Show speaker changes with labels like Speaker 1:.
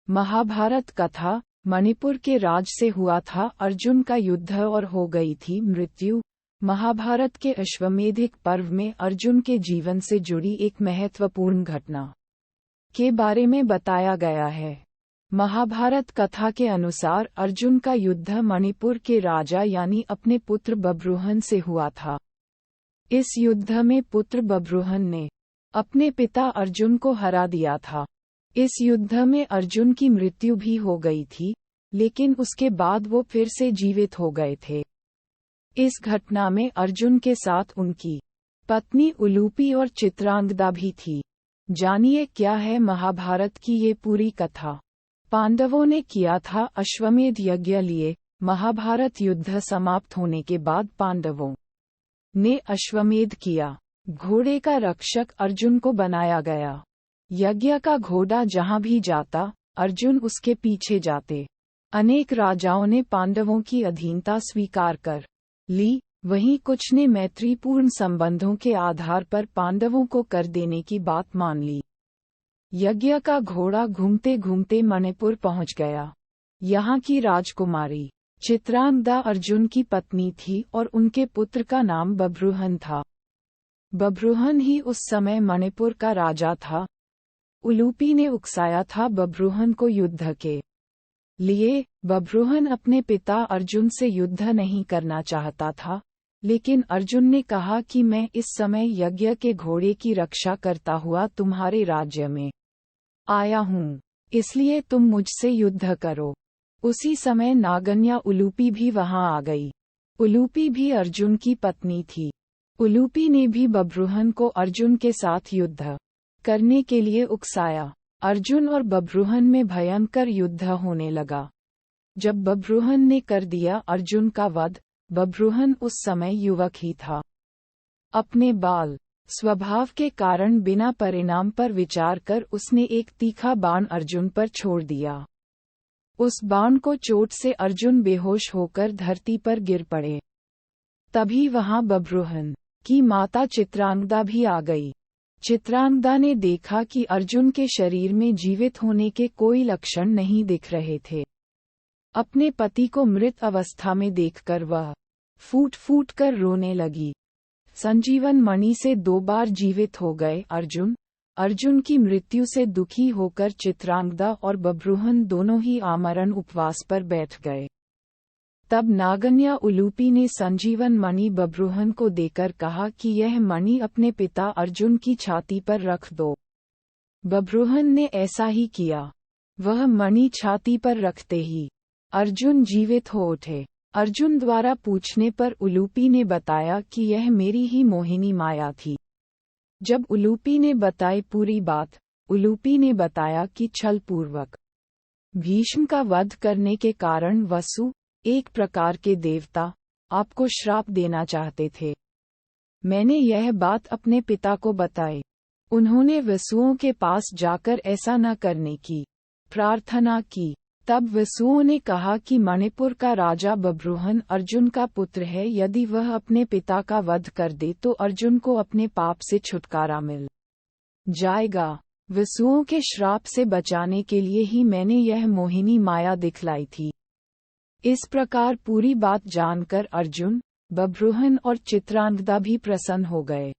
Speaker 1: महाभारत कथा। मणिपुर के राज से हुआ था अर्जुन का युद्ध और हो गई थी मृत्यु। महाभारत के अश्वमेधिक पर्व में अर्जुन के जीवन से जुड़ी एक महत्वपूर्ण घटना के बारे में बताया गया है। महाभारत कथा के अनुसार अर्जुन का युद्ध मणिपुर के राजा यानी अपने पुत्र बब्रुहन से हुआ था। इस युद्ध में पुत्र बब्रुहन ने अपने पिता अर्जुन को हरा दिया था। इस युद्ध में अर्जुन की मृत्यु भी हो गई थी, लेकिन उसके बाद वो फिर से जीवित हो गए थे। इस घटना में अर्जुन के साथ उनकी पत्नी उलूपी और चित्रांगदा भी थी। जानिए क्या है महाभारत की ये पूरी कथा। पांडवों ने किया था अश्वमेध यज्ञ लिए। महाभारत युद्ध समाप्त होने के बाद पांडवों ने अश्वमेध किया। घोड़े का रक्षक अर्जुन को बनाया गया। यज्ञ का घोड़ा जहां भी जाता, अर्जुन उसके पीछे जाते। अनेक राजाओं ने पांडवों की अधीनता स्वीकार कर ली, वहीं कुछ ने मैत्रीपूर्ण संबंधों के आधार पर पांडवों को कर देने की बात मान ली। यज्ञ का घोड़ा घूमते घूमते मणिपुर पहुंच गया। यहाँ की राजकुमारी चित्रांगदा अर्जुन की पत्नी थी और उनके पुत्र का नाम बब्रुहन था। बब्रुहन ही उस समय मणिपुर का राजा था। उलूपी ने उकसाया था बब्रुहन को युद्ध के लिए। बब्रुहन अपने पिता अर्जुन से युद्ध नहीं करना चाहता था, लेकिन अर्जुन ने कहा कि मैं इस समय यज्ञ के घोड़े की रक्षा करता हुआ तुम्हारे राज्य में आया हूँ, इसलिए तुम मुझसे युद्ध करो। उसी समय नागन्या उलूपी भी वहां आ गई। उलूपी भी अर्जुन की पत्नी थी। उलूपी ने भी बब्रुहन को अर्जुन के साथ युद्ध करने के लिए उकसाया। अर्जुन और बब्रुहन में भयंकर युद्ध होने लगा। जब बब्रुहन ने कर दिया अर्जुन का वध, बब्रुहन उस समय युवक ही था। अपने बाल स्वभाव के कारण बिना परिणाम पर विचार कर उसने एक तीखा बाण अर्जुन पर छोड़ दिया। उस बाण को चोट से अर्जुन बेहोश होकर धरती पर गिर पड़े। तभी वहां बब्रुहन की माता चित्रांगदा भी आ गई। चित्रांगदा ने देखा कि अर्जुन के शरीर में जीवित होने के कोई लक्षण नहीं दिख रहे थे। अपने पति को मृत अवस्था में देखकर वह फूट फूट कर रोने लगी। संजीवन मणि से 2 बार जीवित हो गए अर्जुन की मृत्यु से दुखी होकर चित्रांगदा और बब्रुहन दोनों ही आमरण उपवास पर बैठ गए। तब नागन्या उलूपी ने संजीवन मणि बब्रुहन को देकर कहा कि यह मणि अपने पिता अर्जुन की छाती पर रख दो। बब्रुहन ने ऐसा ही किया। वह मणि छाती पर रखते ही अर्जुन जीवित हो उठे। अर्जुन द्वारा पूछने पर उलूपी ने बताया कि यह मेरी ही मोहिनी माया थी। जब उलूपी ने बताई पूरी बात, उलूपी ने बताया कि छलपूर्वक भीष्म का वध करने के कारण वसु, एक प्रकार के देवता, आपको श्राप देना चाहते थे। मैंने यह बात अपने पिता को बताई। उन्होंने वसुओं के पास जाकर ऐसा न करने की प्रार्थना की। तब वसुओं ने कहा कि मणिपुर का राजा बब्रुहन अर्जुन का पुत्र है। यदि वह अपने पिता का वध कर दे तो अर्जुन को अपने पाप से छुटकारा मिल जाएगा। वसुओं के श्राप से बचाने के लिए ही मैंने यह मोहिनी माया दिखलाई थी। इस प्रकार पूरी बात जानकर अर्जुन, बब्रुहन और चित्रांगदा भी प्रसन्न हो गए।